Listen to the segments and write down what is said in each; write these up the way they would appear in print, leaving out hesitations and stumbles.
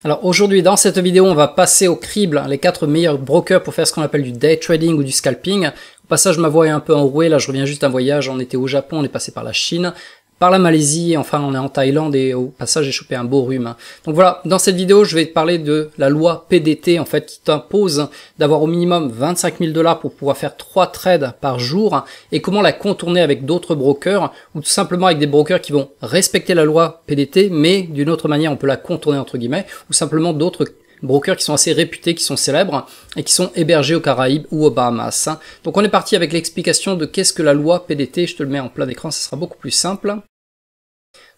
Alors aujourd'hui dans cette vidéo on va passer au crible les 4 meilleurs brokers pour faire ce qu'on appelle du day trading ou du scalping. Au passage ma voix est un peu enrouée, là je reviens juste d'un voyage, on était au Japon, on est passé par la Chine, par la Malaisie, enfin on est en Thaïlande et au passage j'ai chopé un beau rhume. Donc voilà, dans cette vidéo je vais te parler de la loi PDT en fait qui t'impose d'avoir au minimum 25 000 $ pour pouvoir faire 3 trades par jour et comment la contourner avec d'autres brokers ou tout simplement avec des brokers qui vont respecter la loi PDT mais d'une autre manière on peut la contourner entre guillemets ou simplement d'autres brokers qui sont assez réputés, qui sont célèbres et qui sont hébergés aux Caraïbes ou aux Bahamas. Donc on est parti avec l'explication de qu'est-ce que la loi PDT, je te le mets en plein écran, ça sera beaucoup plus simple.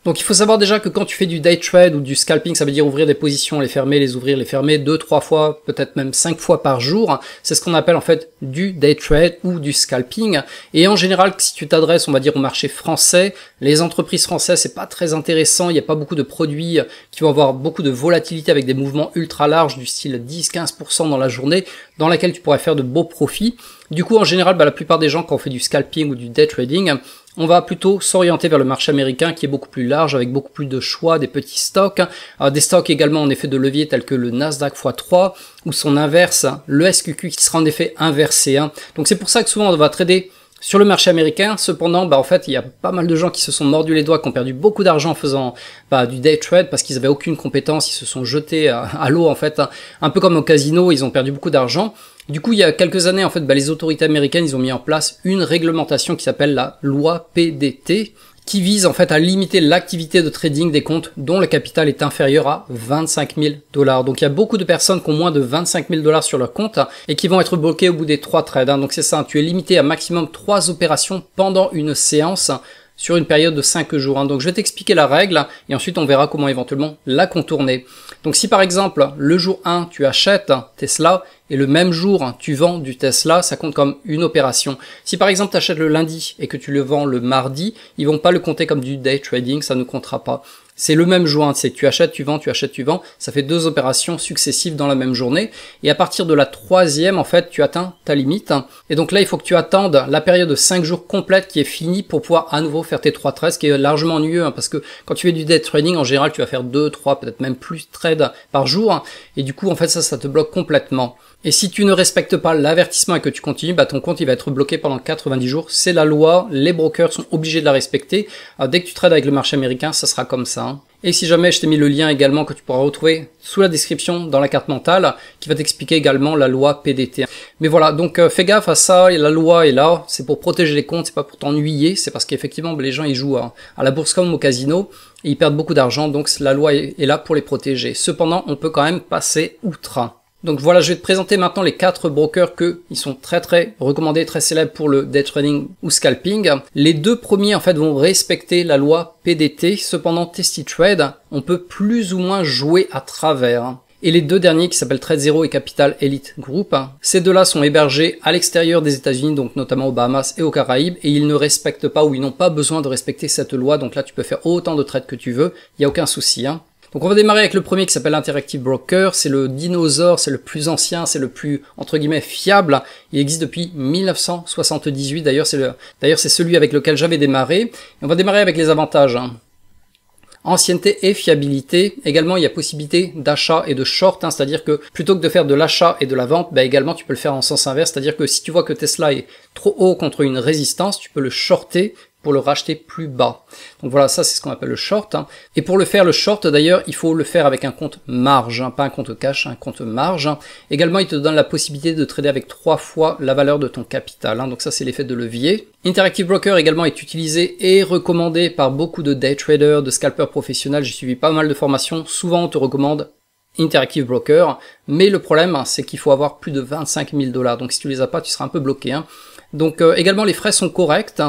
Donc il faut savoir déjà que quand tu fais du day trade ou du scalping, ça veut dire ouvrir des positions, les fermer, les ouvrir, les fermer 2-3 fois, peut-être même 5 fois par jour. C'est ce qu'on appelle en fait du day trade ou du scalping. Et en général, si tu t'adresses, on va dire au marché français, les entreprises françaises, c'est pas très intéressant. Il n'y a pas beaucoup de produits qui vont avoir beaucoup de volatilité avec des mouvements ultra larges du style 10-15% dans la journée, dans laquelle tu pourrais faire de beaux profits. Du coup, en général, la plupart des gens, quand on fait du scalping ou du day trading, on va plutôt s'orienter vers le marché américain qui est beaucoup plus large, avec beaucoup plus de choix, des petits stocks, des stocks également en effet de levier tels que le Nasdaq x3 ou son inverse, le SQQ qui sera en effet inversé. Donc c'est pour ça que souvent on va trader sur le marché américain. Cependant, en fait, il y a pas mal de gens qui se sont mordus les doigts, qui ont perdu beaucoup d'argent en faisant du day trade parce qu'ils avaient aucune compétence, ils se sont jetés à l'eau en fait, un peu comme au casino, ils ont perdu beaucoup d'argent. Du coup, il y a quelques années, en fait, les autorités américaines, ils ont mis en place une réglementation qui s'appelle la loi PDT, qui vise en fait à limiter l'activité de trading des comptes dont le capital est inférieur à 25 000 $. Donc il y a beaucoup de personnes qui ont moins de 25 000 $ sur leur compte et qui vont être bloquées au bout des 3 trades. Donc c'est ça, tu es limité à maximum 3 opérations pendant une séance sur une période de 5 jours. Donc je vais t'expliquer la règle et ensuite on verra comment éventuellement la contourner. Donc si par exemple le jour 1 tu achètes Tesla et le même jour tu vends du Tesla, ça compte comme une opération. Si par exemple tu achètes le lundi et que tu le vends le mardi, ils vont pas le compter comme du day trading, ça ne comptera pas. C'est le même jour, c'est que tu achètes, tu vends, tu achètes, tu vends, ça fait 2 opérations successives dans la même journée, et à partir de la 3e, en fait, tu atteins ta limite, et donc là, il faut que tu attendes la période de 5 jours complète qui est finie pour pouvoir à nouveau faire tes 3 trades, ce qui est largement ennuyeux, parce que quand tu fais du day trading, en général, tu vas faire 2, 3, peut-être même plus trades par jour, et du coup, en fait, ça te bloque complètement. Et si tu ne respectes pas l'avertissement et que tu continues, ton compte il va être bloqué pendant 90 jours. C'est la loi, les brokers sont obligés de la respecter. Dès que tu trades avec le marché américain, ça sera comme ça. Et si jamais je t'ai mis le lien également que tu pourras retrouver sous la description dans la carte mentale, qui va t'expliquer également la loi PDT. Mais voilà, donc fais gaffe à ça, la loi est là, c'est pour protéger les comptes, c'est pas pour t'ennuyer, c'est parce qu'effectivement les gens ils jouent à la bourse comme au casino, et ils perdent beaucoup d'argent, donc la loi est là pour les protéger. Cependant, on peut quand même passer outre. Donc voilà, je vais te présenter maintenant les 4 brokers ils sont très recommandés, très célèbres pour le day trading ou scalping. Les 2 premiers en fait vont respecter la loi PDT, cependant TestyTrade, on peut plus ou moins jouer à travers. Et les 2 derniers qui s'appellent TradeZero et Capital Elite Group, ces 2-là sont hébergés à l'extérieur des États-Unis, donc notamment aux Bahamas et aux Caraïbes, et ils ne respectent pas ou ils n'ont pas besoin de respecter cette loi, donc là tu peux faire autant de trades que tu veux, il n'y a aucun souci. Donc on va démarrer avec le premier qui s'appelle Interactive Broker, c'est le dinosaure, c'est le plus ancien, c'est le plus entre guillemets fiable, il existe depuis 1978, d'ailleurs c'est celui avec lequel j'avais démarré. Et on va démarrer avec les avantages. Ancienneté et fiabilité. Également, il y a possibilité d'achat et de short, c'est-à-dire que plutôt que de faire de l'achat et de la vente, également tu peux le faire en sens inverse, c'est-à-dire que si tu vois que Tesla est trop haut contre une résistance, tu peux le shorter pour le racheter plus bas. Donc voilà, ça c'est ce qu'on appelle le short. Et pour le faire, le short d'ailleurs, il faut le faire avec un compte marge, pas un compte cash, un compte marge. Également, il te donne la possibilité de trader avec 3 fois la valeur de ton capital. Donc ça c'est l'effet de levier. Interactive Broker également est utilisé et recommandé par beaucoup de day traders, de scalpers professionnels. J'ai suivi pas mal de formations. Souvent on te recommande Interactive Broker, mais le problème c'est qu'il faut avoir plus de 25 000 $. Donc si tu les as pas, tu seras un peu bloqué. Donc également les frais sont corrects,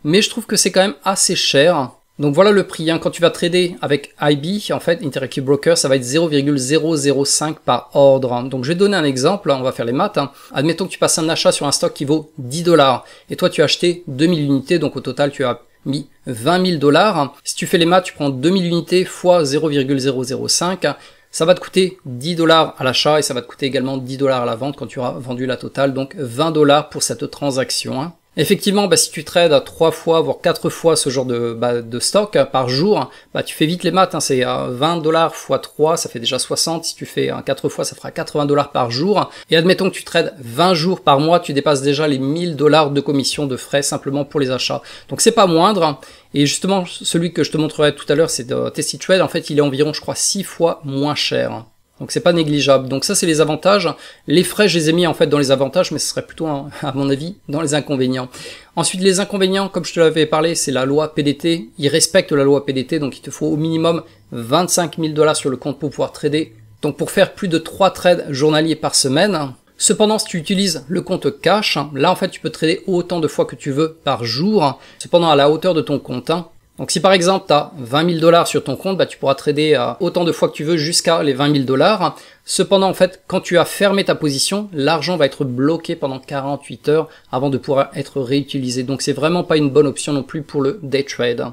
mais je trouve que c'est quand même assez cher. Donc voilà le prix, quand tu vas trader avec IB, en fait, Interactive Broker, ça va être 0,005 par ordre. Donc je vais donner un exemple, on va faire les maths. Admettons que tu passes un achat sur un stock qui vaut 10 $, et toi tu as acheté 2000 unités, donc au total tu as mis 20 000 $. Si tu fais les maths, tu prends 2000 unités fois 0,005, ça va te coûter 10 $ à l'achat et ça va te coûter également 10 $ à la vente quand tu auras vendu la totale, donc 20 $ pour cette transaction. Effectivement, si tu trades 3 fois, voire 4 fois ce genre de stock par jour, tu fais vite les maths, hein, c'est 20 $ fois 3, ça fait déjà 60, si tu fais 4 fois, ça fera 80 $ par jour, et admettons que tu trades 20 jours par mois, tu dépasses déjà les 1000 $ de commission de frais simplement pour les achats. Donc c'est pas moindre, et justement, celui que je te montrerai tout à l'heure, c'est de TestyTrade, en fait, il est environ, je crois, 6 fois moins cher. Donc c'est pas négligeable. Donc ça c'est les avantages. Les frais je les ai mis en fait dans les avantages, mais ce serait plutôt à mon avis dans les inconvénients. Ensuite les inconvénients, comme je te l'avais parlé, c'est la loi PDT. Ils respectent la loi PDT, donc il te faut au minimum 25 000 $ sur le compte pour pouvoir trader. Donc pour faire plus de 3 trades journaliers par semaine. Cependant, si tu utilises le compte cash, là en fait tu peux trader autant de fois que tu veux par jour, cependant à la hauteur de ton compte. Donc si par exemple tu as 20 000 $ sur ton compte, tu pourras trader autant de fois que tu veux jusqu'à les 20 000 $. Cependant en fait, quand tu as fermé ta position, l'argent va être bloqué pendant 48 heures avant de pouvoir être réutilisé. Donc c'est vraiment pas une bonne option non plus pour le day trade.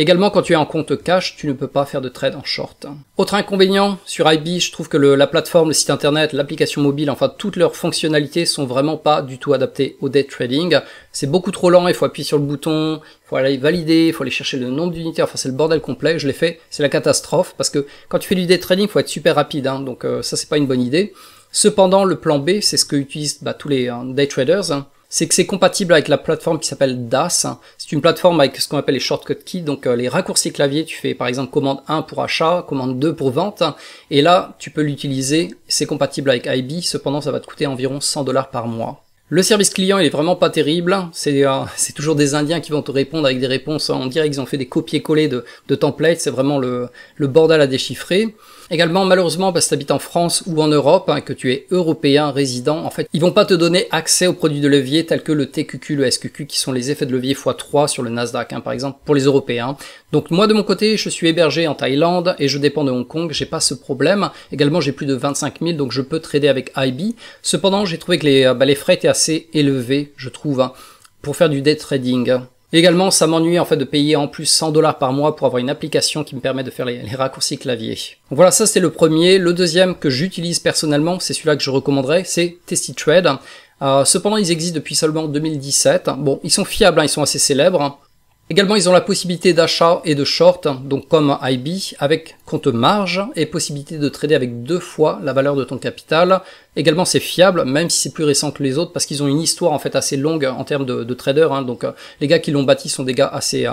Également, quand tu es en compte cash, tu ne peux pas faire de trade en short. Autre inconvénient, sur IB, je trouve que la plateforme, le site internet, l'application mobile, enfin toutes leurs fonctionnalités sont vraiment pas du tout adaptées au day trading. C'est beaucoup trop lent, il faut appuyer sur le bouton, il faut aller valider, il faut aller chercher le nombre d'unités, enfin c'est le bordel complet, je l'ai fait, c'est la catastrophe, parce que quand tu fais du day trading, il faut être super rapide, donc ça c'est pas une bonne idée. Cependant, le plan B, c'est ce que utilisent tous les day traders, c'est que c'est compatible avec la plateforme qui s'appelle DAS. C'est une plateforme avec ce qu'on appelle les shortcut keys, donc les raccourcis clavier. Tu fais par exemple commande 1 pour achat, commande 2 pour vente, et là tu peux l'utiliser, c'est compatible avec IB, cependant ça va te coûter environ 100 $ par mois. Le service client il est vraiment pas terrible, c'est toujours des Indiens qui vont te répondre avec des réponses, on dirait qu'ils ont fait des copier-coller de templates, c'est vraiment le bordel à déchiffrer. Également, malheureusement, si tu habites en France ou en Europe, que tu es européen, résident, en fait, ils vont pas te donner accès aux produits de levier tels que le TQQ, le SQQ, qui sont les effets de levier x3 sur le Nasdaq, par exemple, pour les Européens. Donc moi, de mon côté, je suis hébergé en Thaïlande et je dépends de Hong Kong, j'ai pas ce problème. Également, j'ai plus de 25 000, donc je peux trader avec IB. Cependant, j'ai trouvé que les frais étaient assez élevés, je trouve, pour faire du day trading. Également, ça m'ennuie en fait de payer en plus 100 $ par mois pour avoir une application qui me permet de faire les raccourcis clavier. Donc voilà, ça c'était le premier. Le deuxième que j'utilise personnellement, c'est celui-là que je recommanderais, c'est TestyTrade. Cependant, ils existent depuis seulement 2017. Bon, ils sont fiables, ils sont assez célèbres. Également, ils ont la possibilité d'achat et de short, donc comme IB, avec compte marge et possibilité de trader avec 2 fois la valeur de ton capital. Également, c'est fiable, même si c'est plus récent que les autres, parce qu'ils ont une histoire en fait assez longue en termes de traders. Donc les gars qui l'ont bâti sont des gars assez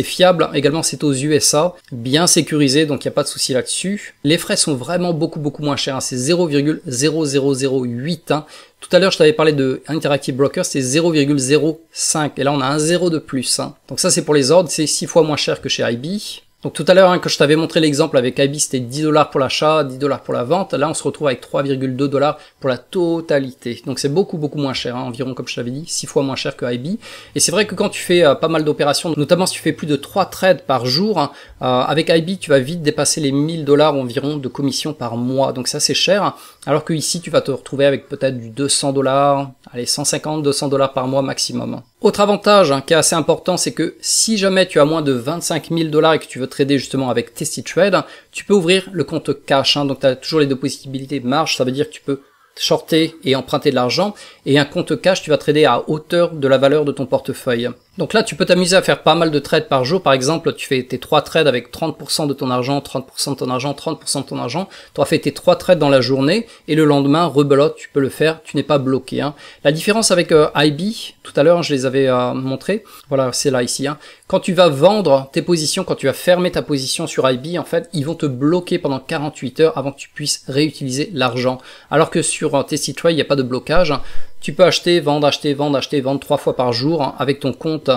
fiables. Également, c'est aux USA, bien sécurisé, donc il n'y a pas de souci là-dessus. Les frais sont vraiment beaucoup moins chers, c'est 0,0008. Tout à l'heure, je t'avais parlé de Interactive Broker, c'est 0,05. Et là, on a un 0 de plus. Donc ça, c'est pour les ordres, c'est 6 fois moins cher que chez IB. Donc tout à l'heure, quand je t'avais montré l'exemple avec IB, c'était 10 $ pour l'achat, 10 $ pour la vente. Là, on se retrouve avec 3,2 $ pour la totalité. Donc c'est beaucoup moins cher, environ, comme je t'avais dit, 6 fois moins cher que IB. Et c'est vrai que quand tu fais pas mal d'opérations, notamment si tu fais plus de 3 trades par jour, avec IB, tu vas vite dépasser les 1000 $ environ de commission par mois. Donc ça, c'est cher. Alors que ici, tu vas te retrouver avec peut-être du 200 $, allez, 150, 200 $ par mois maximum. Autre avantage qui est assez important, c'est que si jamais tu as moins de 25 000 $ et que tu veux trader justement avec TestyTrade, tu peux ouvrir le compte cash. Donc tu as toujours les deux possibilités. Marge, ça veut dire que tu peux shorter et emprunter de l'argent, et un compte cash, tu vas trader à hauteur de la valeur de ton portefeuille. Donc là, tu peux t'amuser à faire pas mal de trades par jour. Par exemple, tu fais tes 3 trades avec 30% de ton argent, 30% de ton argent, 30% de ton argent. Tu auras fait tes 3 trades dans la journée, et le lendemain, rebelote, tu peux le faire, tu n'es pas bloqué. La différence avec IB, tout à l'heure, je les avais montré. Voilà, c'est là, ici. Quand tu vas vendre tes positions, quand tu vas fermer ta position sur IB, en fait, ils vont te bloquer pendant 48 heures avant que tu puisses réutiliser l'argent. Alors que sur TestyTrade, il n'y a pas de blocage. Tu peux acheter, vendre 3 fois par jour avec ton compte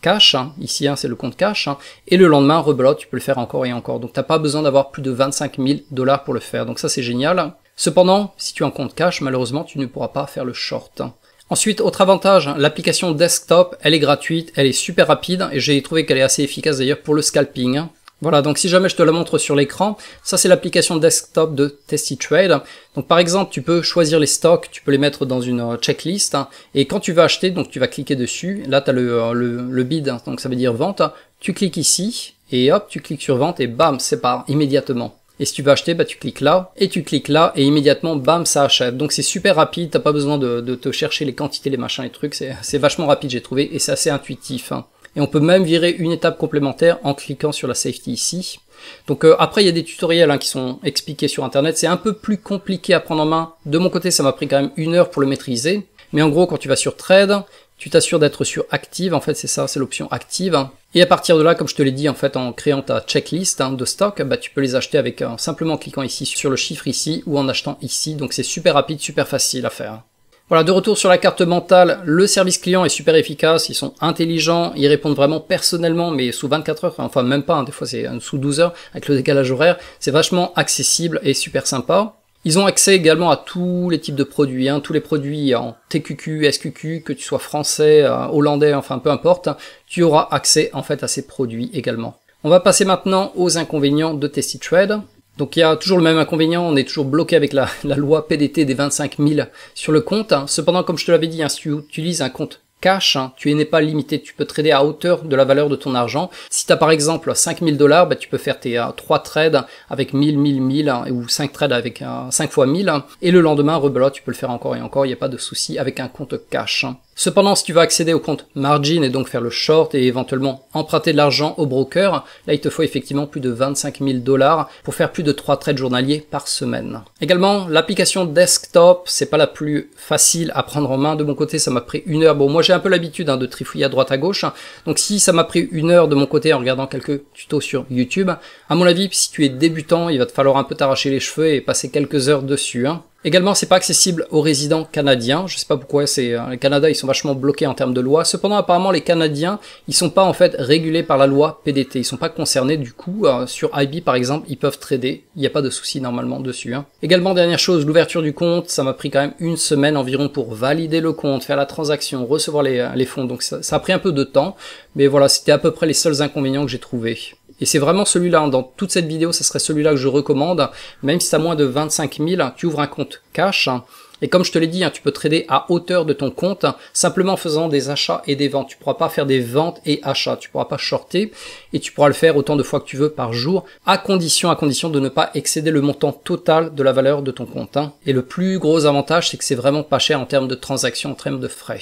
cash, ici c'est le compte cash, et le lendemain rebelote, tu peux le faire encore et encore. Donc t'as pas besoin d'avoir plus de 25 000 $ pour le faire, donc ça c'est génial. Cependant, si tu es en compte cash, malheureusement tu ne pourras pas faire le short. Ensuite, autre avantage, l'application desktop, elle est gratuite, elle est super rapide, et j'ai trouvé qu'elle est assez efficace d'ailleurs pour le scalping. Voilà, donc si jamais je te la montre sur l'écran, ça c'est l'application desktop de TestyTrade. Donc par exemple, tu peux choisir les stocks, tu peux les mettre dans une checklist, et quand tu vas acheter, donc tu vas cliquer dessus, là tu as le bid, donc ça veut dire vente, tu cliques ici, et hop, tu cliques sur vente, et bam, c'est part immédiatement. Et si tu veux acheter, bah tu cliques là, et tu cliques là, et immédiatement, bam, ça achète. Donc c'est super rapide, t'as pas besoin de te chercher les quantités, les machins, les trucs, c'est vachement rapide, j'ai trouvé, et c'est assez intuitif. Hein. Et on peut même virer une étape complémentaire en cliquant sur la safety ici. Donc après, il y a des tutoriels hein, qui sont expliqués sur internet, c'est un peu plus compliqué à prendre en main. De mon côté, ça m'a pris quand même 1 heure pour le maîtriser. Mais en gros, quand tu vas sur Trade, tu t'assures d'être sur Active, en fait c'est ça, c'est l'option Active. Et à partir de là, comme je te l'ai dit, en fait, en créant ta checklist hein, de stock, bah, tu peux les acheter avec simplement en cliquant ici sur le chiffre ici ou en achetant ici. Donc c'est super rapide, super facile à faire. Voilà, de retour sur la carte mentale, le service client est super efficace, ils sont intelligents, ils répondent vraiment personnellement, mais sous 24 heures, enfin même pas, hein, des fois c'est sous 12 heures, avec le décalage horaire, c'est vachement accessible et super sympa. Ils ont accès également à tous les types de produits, hein, tous les produits en TQQ, SQQ, que tu sois français, hollandais, enfin peu importe, tu auras accès en fait à ces produits également. On va passer maintenant aux inconvénients de Testytrade. Donc il y a toujours le même inconvénient, on est toujours bloqué avec la loi PDT des 25 000 sur le compte. Cependant, comme je te l'avais dit, hein, si tu utilises un compte cash, hein, tu n'es pas limité, tu peux trader à hauteur de la valeur de ton argent. Si tu as par exemple 5 000 $, bah, tu peux faire tes 3 trades avec 1000, hein, ou 5 trades avec 5 fois 1000, hein, et le lendemain, rebelote, tu peux le faire encore et encore, il n'y a pas de souci avec un compte cash. Hein. Cependant, si tu vas accéder au compte margin et donc faire le short et éventuellement emprunter de l'argent au broker, là il te faut effectivement plus de 25 000 $ pour faire plus de 3 trades journaliers par semaine. Également, l'application desktop, c'est pas la plus facile à prendre en main. De mon côté, ça m'a pris 1 heure. Bon, moi j'ai un peu l'habitude hein, de trifouiller à droite à gauche. Donc si ça m'a pris 1 heure de mon côté en regardant quelques tutos sur YouTube, à mon avis, si tu es débutant, il va te falloir un peu t'arracher les cheveux et passer quelques heures dessus. Hein. Également, c'est pas accessible aux résidents canadiens. Je sais pas pourquoi, le Canada, ils sont vachement bloqués en termes de loi. Cependant, apparemment, les Canadiens, ils sont pas en fait régulés par la loi PDT. Ils sont pas concernés du coup. Sur IB, par exemple, ils peuvent trader. Il n'y a pas de souci normalement dessus. Hein. Également, dernière chose, l'ouverture du compte, ça m'a pris quand même 1 semaine environ pour valider le compte, faire la transaction, recevoir les fonds. Donc ça a pris un peu de temps. Mais voilà, c'était à peu près les seuls inconvénients que j'ai trouvés. Et c'est vraiment celui-là, hein, dans toute cette vidéo, ce serait celui-là que je recommande. Même si tu as moins de 25 000, tu ouvres un compte cash. Et comme je te l'ai dit, hein, tu peux trader à hauteur de ton compte, simplement en faisant des achats et des ventes. Tu pourras pas faire des ventes et achats, tu pourras pas shorter, et tu pourras le faire autant de fois que tu veux par jour, à condition de ne pas excéder le montant total de la valeur de ton compte. Hein. Et le plus gros avantage, c'est que c'est vraiment pas cher en termes de transactions, en termes de frais.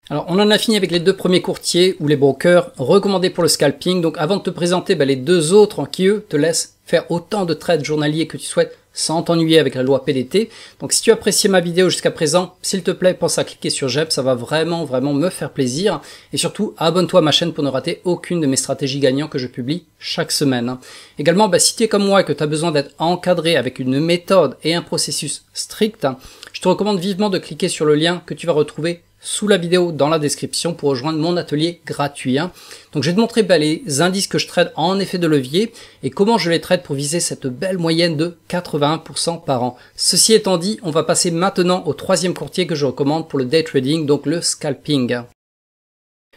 Alors on en a fini avec les 2 premiers courtiers ou les brokers recommandés pour le scalping. Donc avant de te présenter les 2 autres qui eux te laissent faire autant de trades journaliers que tu souhaites sans t'ennuyer avec la loi PDT. Donc si tu as apprécié ma vidéo jusqu'à présent, s'il te plaît pense à cliquer sur j'aime, ça va vraiment me faire plaisir. Et surtout abonne-toi à ma chaîne pour ne rater aucune de mes stratégies gagnantes que je publie chaque semaine. Également si tu es comme moi et que tu as besoin d'être encadré avec une méthode et un processus strict, je te recommande vivement de cliquer sur le lien que tu vas retrouver sous la vidéo dans la description pour rejoindre mon atelier gratuit. Donc je vais te montrer les indices que je trade en effet de levier et comment je les trade pour viser cette belle moyenne de 81% par an. Ceci étant dit, on va passer maintenant au 3e courtier que je recommande pour le day trading, donc le scalping.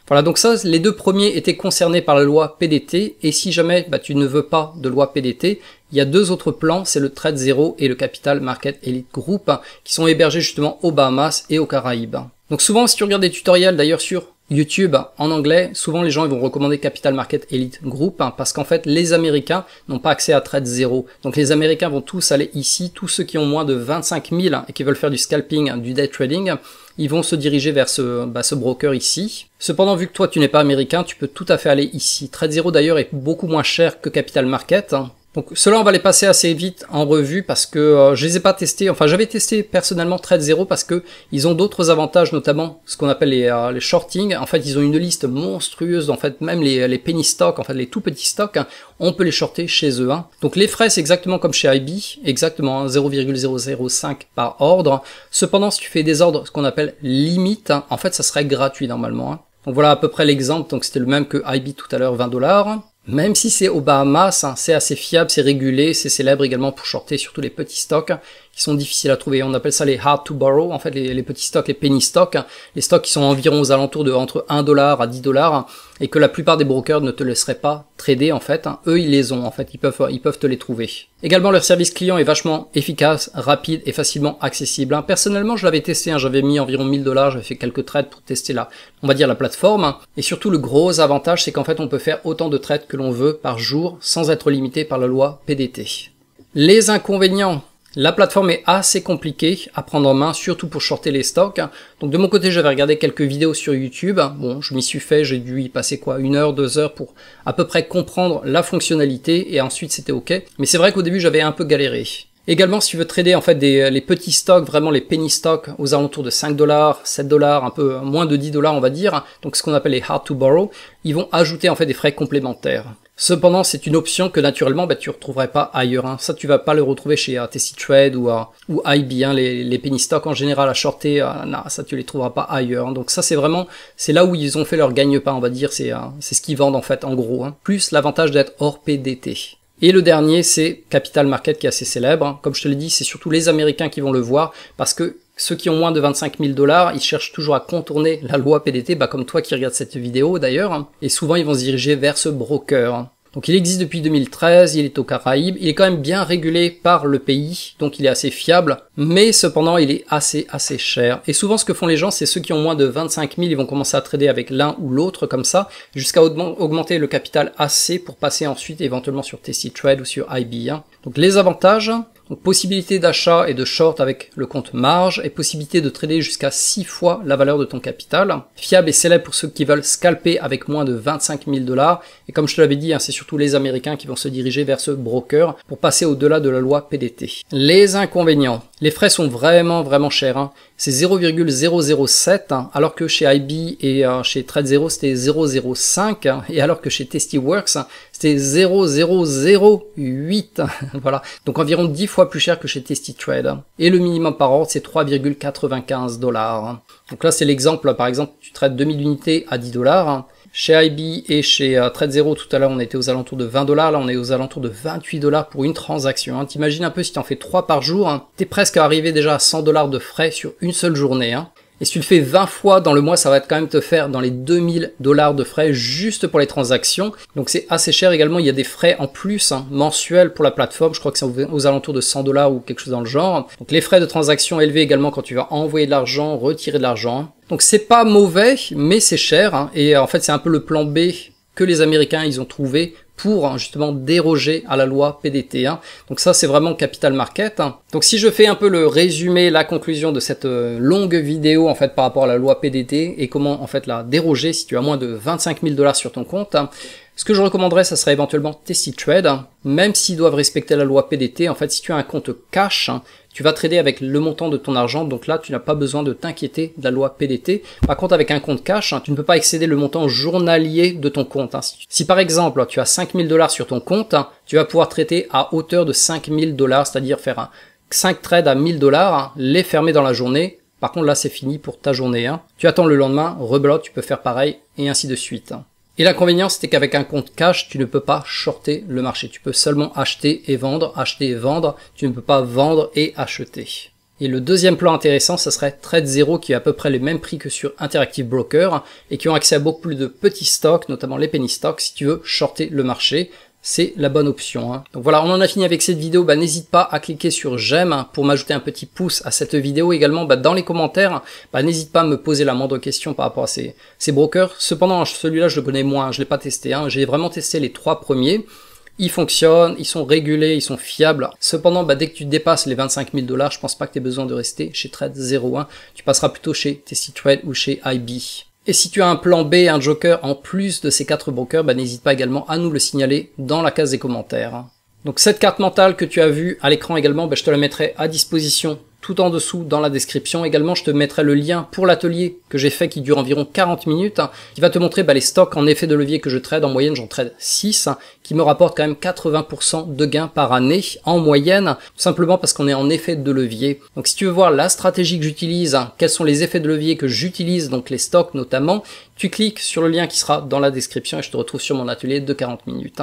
Voilà, donc ça, les 2 premiers étaient concernés par la loi PDT, et si jamais tu ne veux pas de loi PDT, il y a 2 autres plans, c'est le Trade Zero et le Capital Market Elite Group, qui sont hébergés justement aux Bahamas et aux Caraïbes. Donc souvent, si tu regardes des tutoriels d'ailleurs sur YouTube en anglais, souvent les gens ils vont recommander Capital Market Elite Group parce qu'en fait les Américains n'ont pas accès à Trade Zero. Donc les Américains vont tous aller ici, tous ceux qui ont moins de 25 000 et qui veulent faire du scalping, du day trading, ils vont se diriger vers ce broker ici. Cependant, vu que toi tu n'es pas américain, tu peux tout à fait aller ici. Trade Zero d'ailleurs est beaucoup moins cher que Capital Market. Donc ceux-là on va les passer assez vite en revue parce que je les ai pas testés, enfin j'avais testé personnellement Trade Zero parce que ils ont d'autres avantages, notamment ce qu'on appelle les shorting. En fait ils ont une liste monstrueuse, en fait même les penny stocks, en fait les tout petits stocks, on peut les shorter chez eux. Donc les frais c'est exactement comme chez IB, exactement 0,005 par ordre. Cependant si tu fais des ordres ce qu'on appelle limite, en fait ça serait gratuit normalement. Donc voilà à peu près l'exemple, donc c'était le même que IB tout à l'heure, 20 $. Même si c'est aux Bahamas, c'est assez fiable, c'est régulé, c'est célèbre également pour shorter surtout les petits stocks qui sont difficiles à trouver. On appelle ça les hard to borrow, en fait les petits stocks, les penny stocks, les stocks qui sont environ aux alentours de entre 1 $ à 10 $. et que la plupart des brokers ne te laisseraient pas trader en fait. Eux, ils les ont en fait, ils peuvent te les trouver. Également, leur service client est vachement efficace, rapide et facilement accessible. Personnellement, je l'avais testé, j'avais mis environ 1000 $, j'avais fait quelques trades pour tester on va dire la plateforme. Et surtout, le gros avantage, c'est qu'en fait, on peut faire autant de trades que l'on veut par jour sans être limité par la loi PDT. Les inconvénients. La plateforme est assez compliquée à prendre en main, surtout pour shorter les stocks. Donc de mon côté, j'avais regardé quelques vidéos sur YouTube. Bon, je m'y suis fait, j'ai dû y passer 1 heure, 2 heures pour à peu près comprendre la fonctionnalité et ensuite c'était ok. Mais c'est vrai qu'au début, j'avais un peu galéré. Également, si tu veux trader en fait les petits stocks, vraiment les penny stocks aux alentours de 5 $, 7 $, un peu moins de 10 $ on va dire, donc ce qu'on appelle les hard to borrow, ils vont ajouter en fait des frais complémentaires. Cependant, c'est une option que naturellement tu retrouverais pas ailleurs. Ça, tu vas pas le retrouver chez Testy Trade ou IB. Les penny stocks en général à shorter, non, ça tu les trouveras pas ailleurs. Donc ça, c'est là où ils ont fait leur gagne-pain, on va dire. C'est ce qu'ils vendent en fait en gros. Plus l'avantage d'être hors PDT. Et le dernier, c'est Capital Market qui est assez célèbre. Comme je te l'ai dit, c'est surtout les Américains qui vont le voir parce que ceux qui ont moins de 25 000 $, ils cherchent toujours à contourner la loi PDT, comme toi qui regardes cette vidéo d'ailleurs, et souvent ils vont se diriger vers ce broker. Donc il existe depuis 2013, il est aux Caraïbes, il est quand même bien régulé par le pays, donc il est assez fiable, mais cependant il est assez cher. Et souvent ce que font les gens, c'est ceux qui ont moins de 25 000, ils vont commencer à trader avec l'un ou l'autre comme ça, jusqu'à augmenter le capital assez pour passer ensuite éventuellement sur Testy Trade ou sur IB. Donc les avantages, donc possibilité d'achat et de short avec le compte marge et possibilité de trader jusqu'à 6 fois la valeur de ton capital. Fiable et célèbre pour ceux qui veulent scalper avec moins de 25 000 $. Et comme je te l'avais dit, c'est surtout les Américains qui vont se diriger vers ce broker pour passer au-delà de la loi PDT. Les inconvénients. Les frais sont vraiment chers. C'est 0,007 alors que chez IB et chez TradeZero c'était 0,05 et alors que chez Testyworks c'était 0,008. Voilà, donc environ 10 fois plus cher que chez Testy Trade. Et le minimum par ordre c'est 3,95 $. Donc là c'est l'exemple, par exemple tu trades 2000 unités à 10 $. Chez IB et chez TradeZero, tout à l'heure, on était aux alentours de 20 $. Là, on est aux alentours de 28 $ pour une transaction. T'imagines un peu si tu en fais 3 par jour, t'es presque arrivé déjà à 100 $ de frais sur une seule journée. Et si tu le fais 20 fois dans le mois, ça va quand même te faire dans les 2000 $ de frais juste pour les transactions. Donc c'est assez cher également. Il y a des frais en plus mensuels pour la plateforme. Je crois que c'est aux alentours de 100 $ ou quelque chose dans le genre. Donc les frais de transaction élevés également quand tu vas envoyer de l'argent, retirer de l'argent. Donc c'est pas mauvais, mais c'est cher. Et en fait, c'est un peu le plan B que les Américains ils ont trouvé pour justement déroger à la loi PDT. Donc ça c'est vraiment Capital Market. Donc si je fais un peu le résumé, la conclusion de cette longue vidéo en fait par rapport à la loi PDT et comment en fait la déroger si tu as moins de 25 000 $ sur ton compte, ce que je recommanderais, ça serait éventuellement Testy Trade, même s'ils doivent respecter la loi PDT. En fait, si tu as un compte cash, tu vas trader avec le montant de ton argent, donc là, tu n'as pas besoin de t'inquiéter de la loi PDT. Par contre, avec un compte cash, tu ne peux pas excéder le montant journalier de ton compte. Si par exemple, tu as 5 000 $ sur ton compte, tu vas pouvoir trader à hauteur de 5 000 $, c'est-à-dire faire 5 trades à 1000 $, les fermer dans la journée. Par contre, là, c'est fini pour ta journée. Tu attends le lendemain, rebelote, tu peux faire pareil, et ainsi de suite. Et l'inconvénient, c'était qu'avec un compte cash, tu ne peux pas shorter le marché. Tu peux seulement acheter et vendre, tu ne peux pas vendre et acheter. Et le deuxième plan intéressant, ça serait TradeZero qui a à peu près les mêmes prix que sur Interactive Broker et qui ont accès à beaucoup plus de petits stocks, notamment les penny stocks, si tu veux shorter le marché. C'est la bonne option. Donc voilà, on en a fini avec cette vidéo. N'hésite pas à cliquer sur j'aime pour m'ajouter un petit pouce à cette vidéo. Également, dans les commentaires, n'hésite pas à me poser la moindre question par rapport à ces brokers. Cependant, celui-là, je le connais moins, je l'ai pas testé. J'ai vraiment testé les 3 premiers. Ils fonctionnent, ils sont régulés, ils sont fiables. Cependant, dès que tu dépasses les 25 000 $, je pense pas que tu aies besoin de rester chez TradeZero. Tu passeras plutôt chez Testy Trade ou chez IB. Et si tu as un plan B, un joker en plus de ces 4 brokers, n'hésite pas également à nous le signaler dans la case des commentaires. Donc cette carte mentale que tu as vue à l'écran également, je te la mettrai à disposition tout en dessous dans la description. Également, je te mettrai le lien pour l'atelier que j'ai fait qui dure environ 40 minutes, qui va te montrer les stocks en effet de levier que je trade. En moyenne, j'en trade 6, qui me rapportent quand même 80% de gains par année en moyenne, tout simplement parce qu'on est en effet de levier. Donc si tu veux voir la stratégie que j'utilise, quels sont les effets de levier que j'utilise, donc les stocks notamment, tu cliques sur le lien qui sera dans la description et je te retrouve sur mon atelier de 40 minutes.